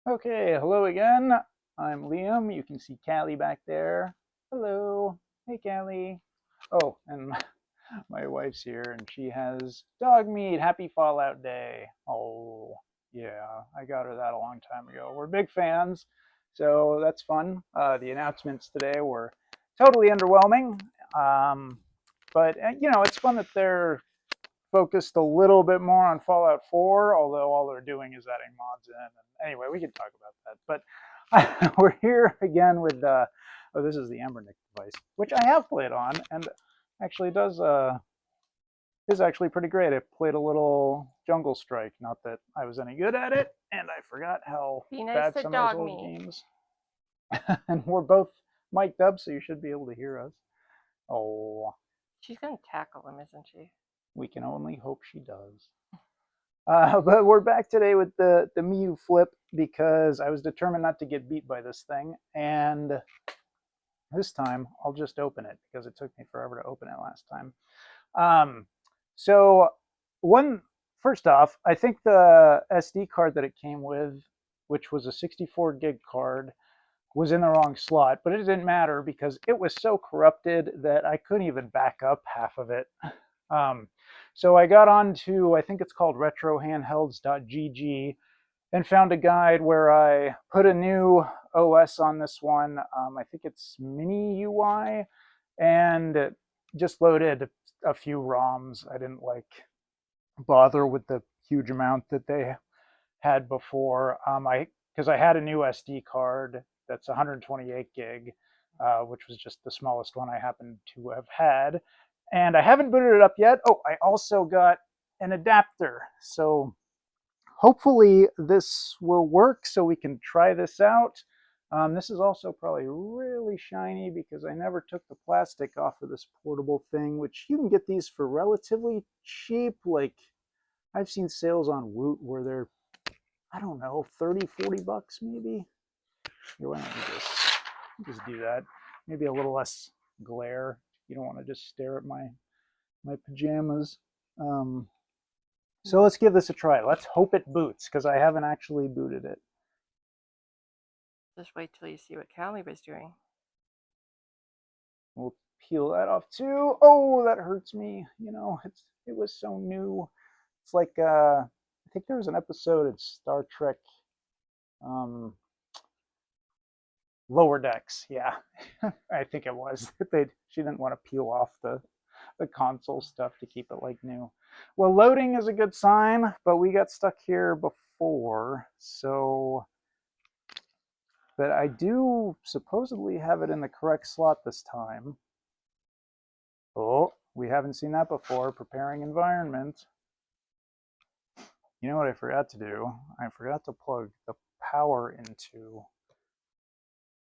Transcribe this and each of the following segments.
Okay, hello again. I'm Liam. You can see Callie back there. Hello. Hey, Callie. Oh, and my wife's here, and she has dog meat. Happy Fallout Day. Oh, yeah, I got her that a long time ago. We're big fans, so that's fun. The announcements today were totally underwhelming, um, but it's fun that they're focused a little bit more on Fallout 4, although all they're doing is adding mods in. And anyway, we can talk about that. But we're here again with, oh, this is the Anbernic device, which I have played on, and actually is actually pretty great. I played a little Jungle Strike, not that I was any good at it, and I forgot how Be nice bad to some of those dog old me. games. And we're both mic'd up, so you should be able to hear us. Oh, She's gonna tackle him, isn't she? we can only hope she does. But we're back today with the Miyoo Flip because I was determined not to get beat by this thing. And this time I'll just open it because it took me forever to open it last time. Um, so one first off, I think the SD card that it came with, which was a 64 gig card, was in the wrong slot, but it didn't matter because it was so corrupted that I couldn't even back up half of it. Um, so I got on to, I think it's called retrohandhelds.gg, and found a guide where I put a new OS on this one. I think it's Mini-UI, and just loaded a few ROMs. I didn't bother with the huge amount that they had before. Because I had a new SD card that's 128 gig, which was just the smallest one I happened to have had. And I haven't booted it up yet. Oh, I also got an adapter. So hopefully this will work so we can try this out. This is also probably really shiny because I never took the plastic off of this portable thing, which you can get these for relatively cheap. Like I've seen sales on Woot where they're, I don't know, 30, 40 bucks maybe. Here, why don't we just do that? Maybe a little less glare. You don't want to just stare at my pajamas. So let's give this a try. Let's hope it boots because I haven't actually booted it. Just wait till you see what Callie was doing. We'll peel that off too. Oh, that hurts me. It was so new. It's like I think there was an episode in Star Trek um, Lower Decks. Yeah, I think it was. She didn't want to peel off the console stuff to keep it like new. Well, loading is a good sign, but we got stuck here before, so. But I do supposedly have it in the correct slot this time. Oh, we haven't seen that before. Preparing environment. You know what I forgot to do? I forgot to plug the power into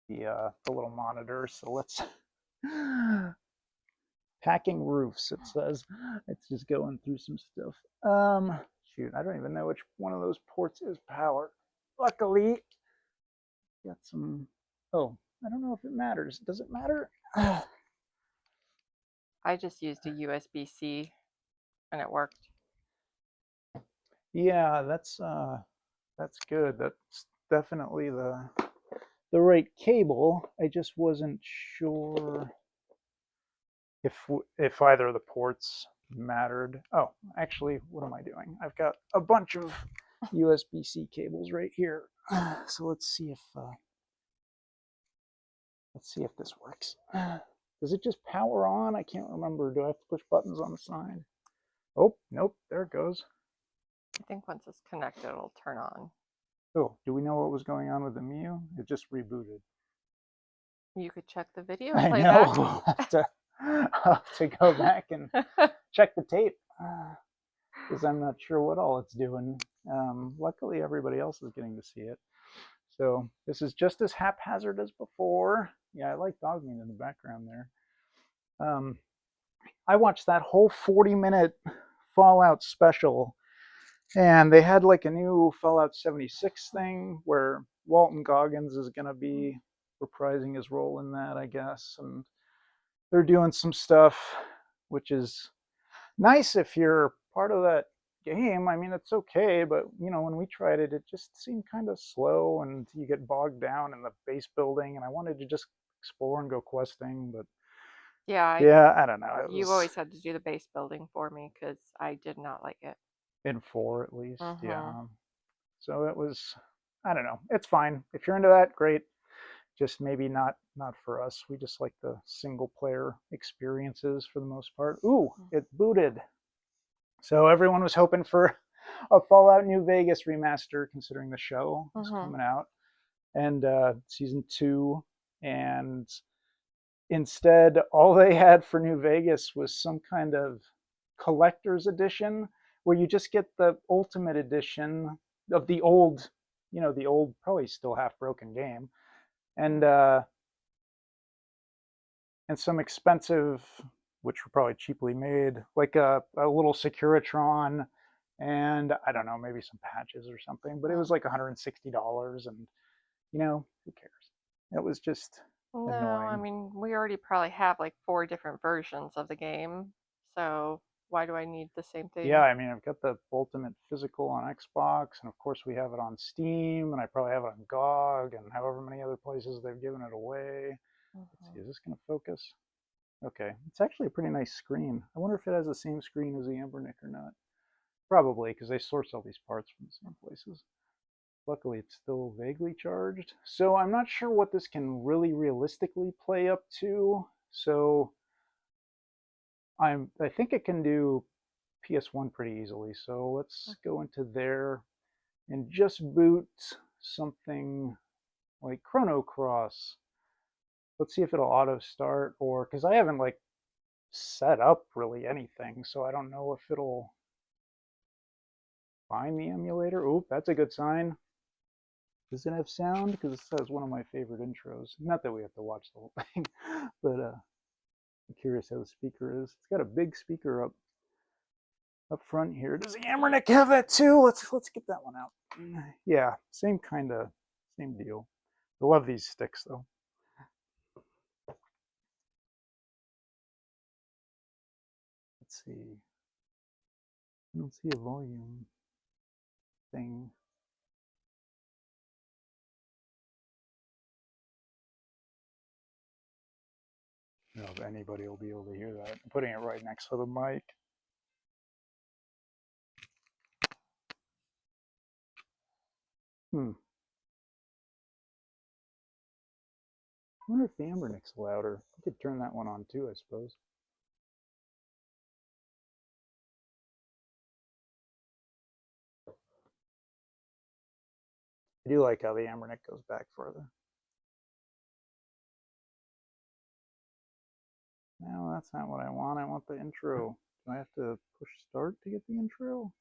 the little monitor. So let's packing roofs. It says it's just going through some stuff. Shoot, I don't even know which one of those ports is power. Luckily, got some. Oh, I don't know if it matters. Does it matter? I just used a USB-C and it worked. Yeah, that's good. That's definitely the right cable. I just wasn't sure if either of the ports mattered. Oh, actually, what am I doing? I've got a bunch of USB-C cables right here. So let's see if this works. Does it just power on? I can't remember. Do I have to push buttons on the side? Oh, nope. There it goes. I think once it's connected, it'll turn on. Oh, do we know what was going on with the Miyoo? It just rebooted. You could check the video I playback. know. I'll have to go back and check the tape because I'm not sure what all it's doing. Luckily, everybody else is getting to see it. So this is just as haphazard as before. Yeah, I like Dogmeat in the background there. I watched that whole 40-minute Fallout special, and they had like a new Fallout 76 thing where Walton Goggins is going to be reprising his role in that, I guess. And they're doing some stuff, which is nice if you're part of that game. I mean, it's okay, but you know, when we tried it, it just seemed kind of slow, and you get bogged down in the base building. And I wanted to just explore and go questing, but Yeah, yeah, I don't know. It you've was always had to do the base building for me because I did not like it. in four at least. Mm-hmm. Yeah. So it was. I don't know. It's fine if you're into that. Great. Just maybe not for us. We just like the single player experiences for the most part. Ooh, it booted. So everyone was hoping for a Fallout New Vegas remaster, considering the show is Mm-hmm. coming out and season two. And instead, all they had for New Vegas was some kind of collector's edition where you just get the ultimate edition of the old, you know, the old, probably still half broken game, and some expensive, which were probably cheaply made, like a little Securitron, and I don't know, maybe some patches or something. But it was like $160, and you know, who cares? It was just No, I annoying. mean, we already probably have like 4 different versions of the game, so why do I need the same Yeah, thing? I mean, I've got the Ultimate Physical on Xbox, and of course we have it on Steam, and I probably have it on GOG, and however many other places they've given it away. Let's see, Mm-hmm. is this going to focus? Okay, it's actually a pretty nice screen. I wonder if it has the same screen as the Anbernic or not. Probably, because they source all these parts from the same places. Luckily, it's still vaguely charged. So I'm not sure what this can really realistically play up to. So I think it can do PS1 pretty easily. So let's go into there and just boot something like Chrono Cross. Let's see if it'll auto start, or because I haven't like set up really anything, so I don't know if it'll find the emulator. Oop, that's a good sign. Does it have sound? Because this is one of my favorite intros. Not that we have to watch the whole thing, but I'm curious how the speaker is. It's got a big speaker up front here. Does the Anbernic have that too? Let's get that one out. Yeah, same deal. I love these sticks though. Let's see. I don't see a volume thing. I don't know if anybody will be able to hear that. I'm putting it right next to the mic. I wonder if the Anbernic's louder. I could turn that one on too, I suppose. I do like how the Anbernic goes back further. No, that's not what I want. I want the intro. Do I have to push start to get the intro?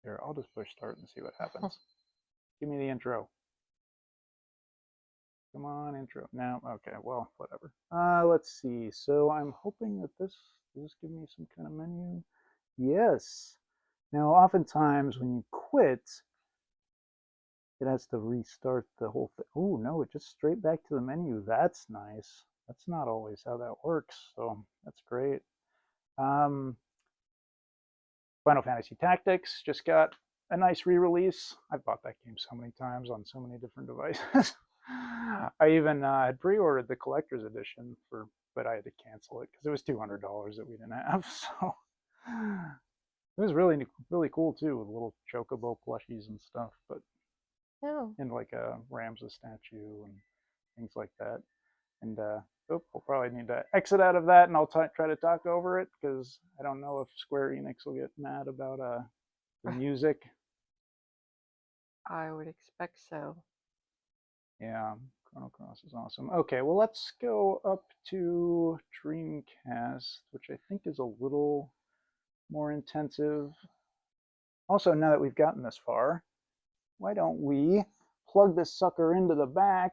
Here, I'll just push start and see what happens. Give me the intro. Come on, intro. No, okay, well, whatever. Let's see. So I'm hoping that this will just give me some kind of menu. Yes. Now, oftentimes when you quit, it has to restart the whole thing. Oh, no, it just straight back to the menu. That's nice. That's not always how that works, so that's great. Um, Final Fantasy Tactics just got a nice re-release. I've bought that game so many times on so many different devices. I even had pre-ordered the collector's edition but I had to cancel it because it was $200 that we didn't have. So it was really cool too, with little chocobo plushies and stuff, but No. and like a Ramses statue and things like that. And we'll probably need to exit out of that, and I'll try to talk over it because I don't know if Square Enix will get mad about the music. I would expect so. Yeah, Chrono Cross is awesome. Okay, well, let's go up to Dreamcast, which I think is a little more intensive. Also, now that we've gotten this far, why don't we plug this sucker into the back?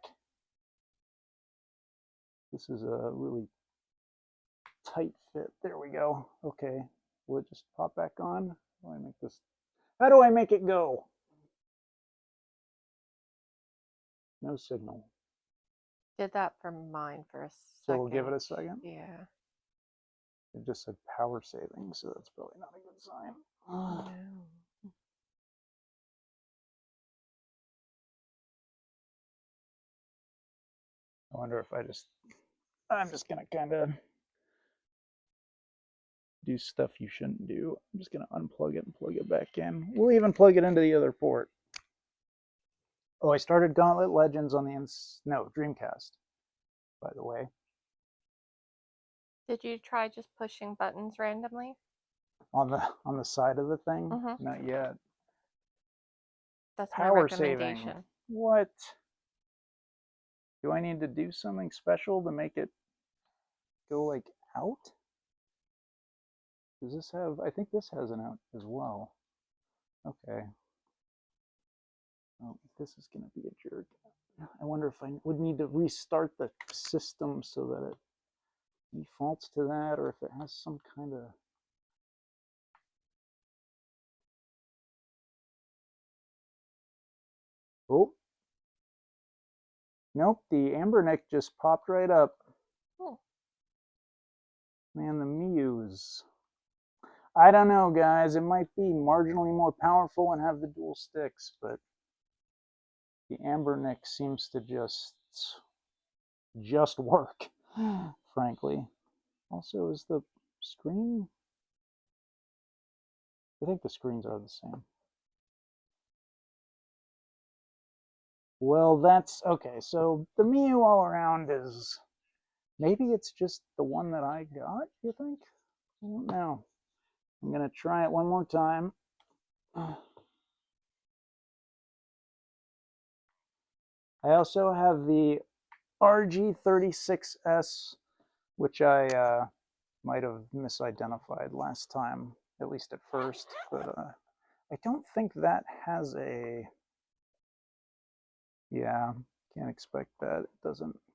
This is a really tight fit. There we go. Okay, will it just pop back on? Will I make this? How do I make it go? No signal. Did that for mine for a second. So we'll give it a second. Yeah. It just said power saving, so that's probably not a good sign. No. I wonder if I'm just gonna kind of do stuff you shouldn't do. I'm just gonna unplug it and plug it back in. We'll even plug it into the other port. Oh, I started Gauntlet Legends on the Dreamcast, by the way. Did you try just pushing buttons randomly? On the side of the thing? Mm-hmm. Not yet. That's my Power saving. recommendation. What? Do I need to do something special to make it go like out? Does this have, I think this has an out as well. Okay. Oh, this is going to be a jerk. I wonder if I would need to restart the system so that it defaults to that, or if it has some kind of... Oh. Nope, the Anbernic just popped right up. Oh. Man, the Miyoos. I don't know, guys. It might be marginally more powerful and have the dual sticks, but the Anbernic seems to just work, frankly. Also, is the screen? I think the screens are the same. Well, that's okay. So the Miyoo all around is, maybe it's just the one that I got, you think? I don't know. I'm gonna try it one more time. I also have the RG36S, which I might have misidentified last time, at least at first, but I don't think that has a... Yeah, can't expect that. It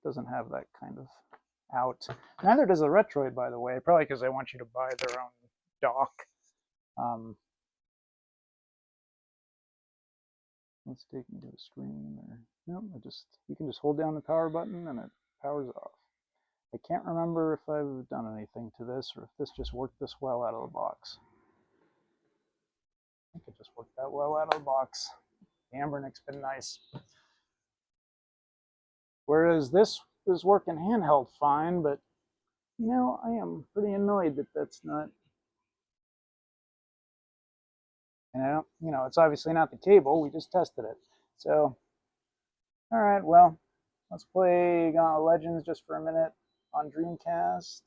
doesn't have that kind of out. Neither does the Retroid, by the way, probably because they want you to buy their own dock. Let's take me to a screen, or no, you can just hold down the power button and it powers off. I can't remember if I've done anything to this or if this just worked this well out of the box. I think it just worked that well out of the box. The Anbernic's been nice. Whereas this is working handheld fine, but you know, I am pretty annoyed that that's not... You know, it's obviously not the cable. We just tested it. So, all right, well, let's play Gauntlet Legends just for a minute on Dreamcast.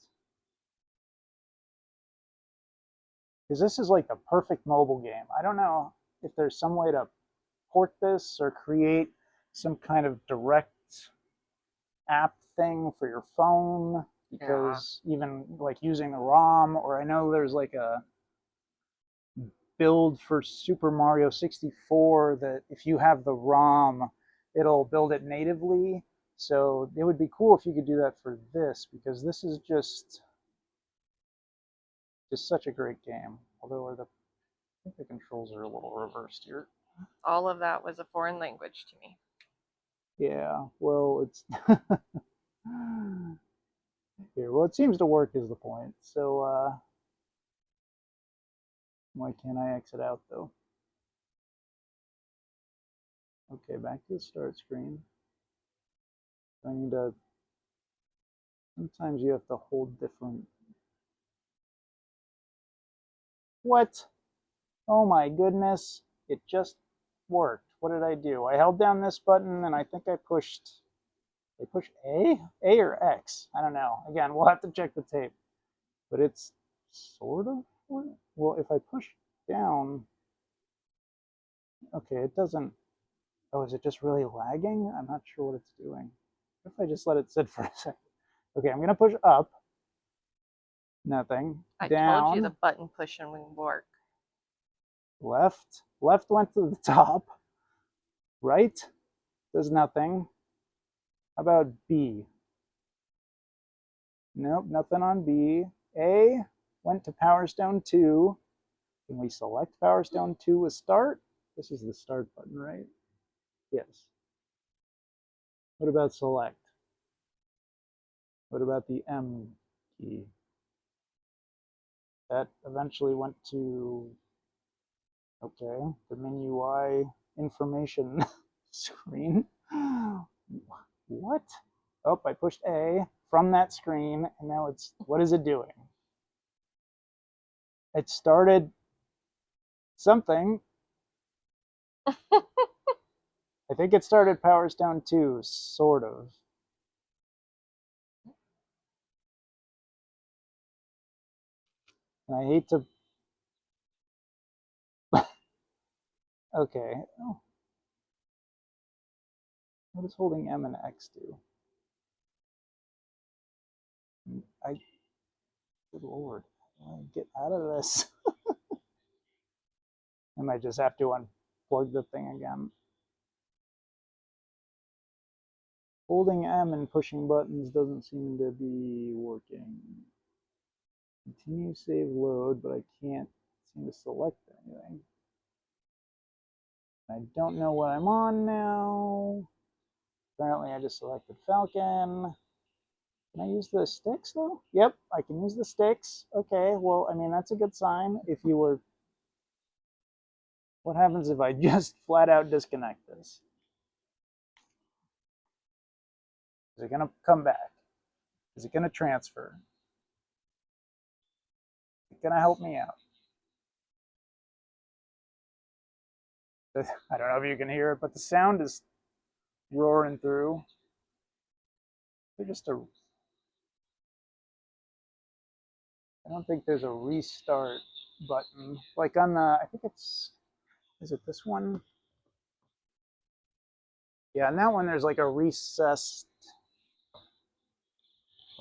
Because this is like the perfect mobile game. I don't know if there's some way to port this or create some kind of direct app thing for your phone, because even like using the ROM, or I know there's like a build for Super Mario 64 that if you have the ROM, it'll build it natively. So it would be cool if you could do that for this, because this is just such a great game. Although I think the controls are a little reversed here. All of that was a foreign language to me. Yeah, well, it's here. Well, it seems to work is the point. So why can't I exit out though? Okay, back to the start screen. I need to... Sometimes you have to hold different... What? Oh my goodness, it just worked. What did I do? I held down this button and I think I pushed A? A or X? I don't know. Again, we'll have to check the tape. But it's sort of... Well, if I push down... Okay, it doesn't... Oh, is it just really lagging? I'm not sure what it's doing. What if I just let it sit for a second? Okay, I'm going to push up. Nothing. I Down. told you the button pushing wouldn't work. Left. Left went to the top. Right does nothing. How about B? Nope, nothing on B. A went to Power Stone 2. Can we select Power Stone 2 with start? This is the start button, right? Yes. What about select? What about the M key? That eventually went to, okay, the MIUI information screen. What? Oh, I pushed A from that screen, and now it's, what is it doing? It started something. I think it started Power Stone 2, sort of. And I hate to. Okay. Oh, what does holding M and X do? Good lord. Get out of this. I might just have to unplug the thing again. Holding M and pushing buttons doesn't seem to be working. Continue save load, but I can't seem to select anything. I don't know what I'm on now. Apparently I just selected Falcon. Can I use the sticks though? Yep, I can use the sticks. Okay, well, I mean, that's a good sign. If you were, what happens if I just flat out disconnect this? Is it gonna come back? Is it gonna transfer? Is it gonna help me out? I don't know if you can hear it, but the sound is roaring through. They're just a, I don't think there's a restart button. Like on the, I think it's, is it this one? Yeah, on that one there's like a recessed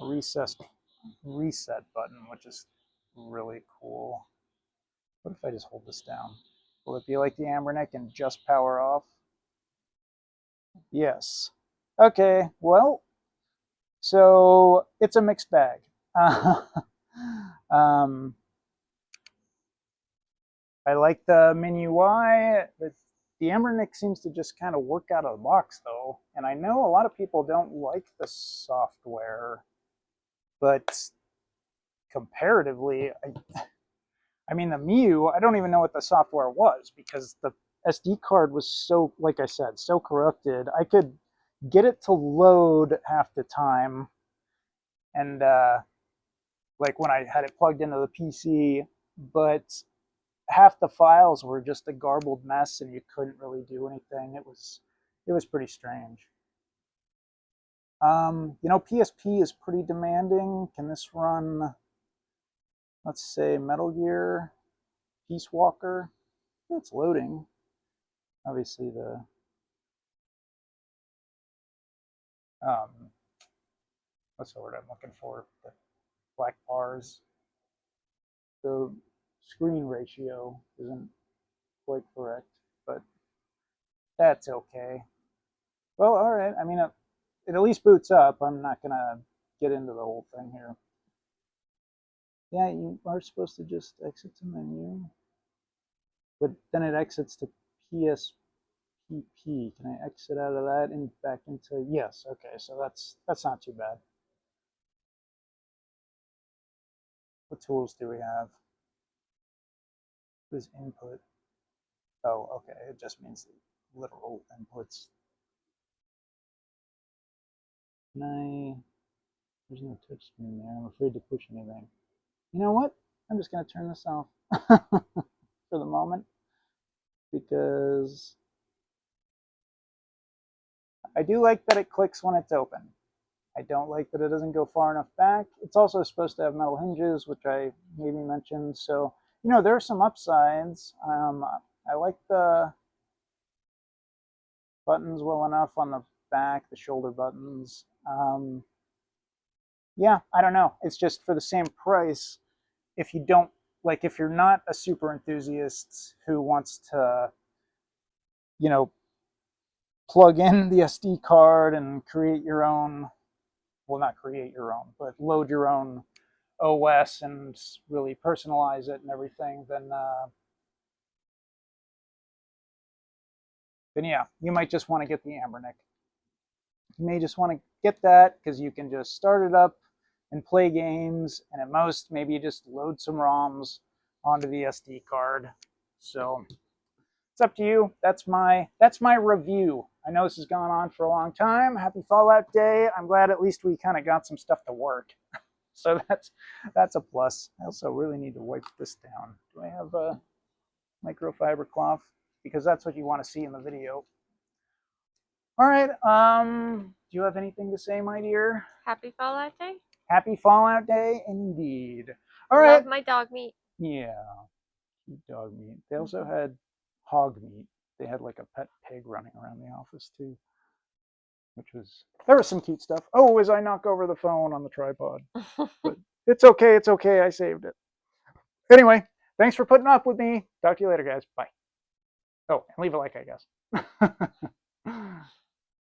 reset button, which is really cool. What if I just hold this down? Will it be like the Anbernic and just power off? Yes. Okay, well, so it's a mixed bag. um, I like the MIUI. The Anbernic seems to just kind of work out of the box, though. And I know a lot of people don't like the software, but comparatively, I mean, the Miyoo, I don't even know what the software was because the SD card was so, like I said, so corrupted. I could get it to load half the time, and like when I had it plugged into the PC, but half the files were just a garbled mess, and you couldn't really do anything. It was pretty strange. You know, PSP is pretty demanding. Can this run, let's say, Metal Gear, Peace Walker? It's loading. Obviously, um, what's the word I'm looking for? The black bars. The screen ratio isn't quite correct, but that's okay. Well, all right. I mean, it at least boots up. I'm not gonna get into the whole thing here. Yeah, you are supposed to just exit to menu, but then it exits to PSPP. Can I exit out of that and back into, yes, okay, so that's not too bad. What tools do we have? What is input? Oh, okay, it just means literal inputs. Can I, there's no touch screen there. I'm afraid to push anything. You know what? I'm just gonna turn this off for the moment because I do like that it clicks when it's open. I don't like that it doesn't go far enough back. It's also supposed to have metal hinges, which I maybe mentioned. So, you know, there are some upsides. I like the buttons well enough on the back, the shoulder buttons. Yeah, I don't know. It's just for the same price. If you don't, like, if you're not a super enthusiast who wants to, you know, plug in the SD card and create your own, well, not create your own, but load your own OS and really personalize it and everything, then yeah, you might just want to get the Anbernic. You may just want to get that because you can just start it up and play games, and at most, maybe you just load some ROMs onto the SD card. So it's up to you. That's my review. I know this has gone on for a long time. Happy Fallout Day. I'm glad at least we kind of got some stuff to work. So that's a plus. I also really need to wipe this down. Do I have a microfiber cloth? Because that's what you want to see in the video. All right. Do you have anything to say, my dear? Happy Fallout Day. Happy Fallout Day, indeed. All Love right. my dog meat. Yeah, dog meat. They also had hog meat. They had like a pet pig running around the office too, which was there was some cute stuff. Oh, as I knock over the phone on the tripod, but it's okay. It's okay. I saved it. Anyway, thanks for putting up with me. Talk to you later, guys. Bye. Oh, and leave a like, I guess.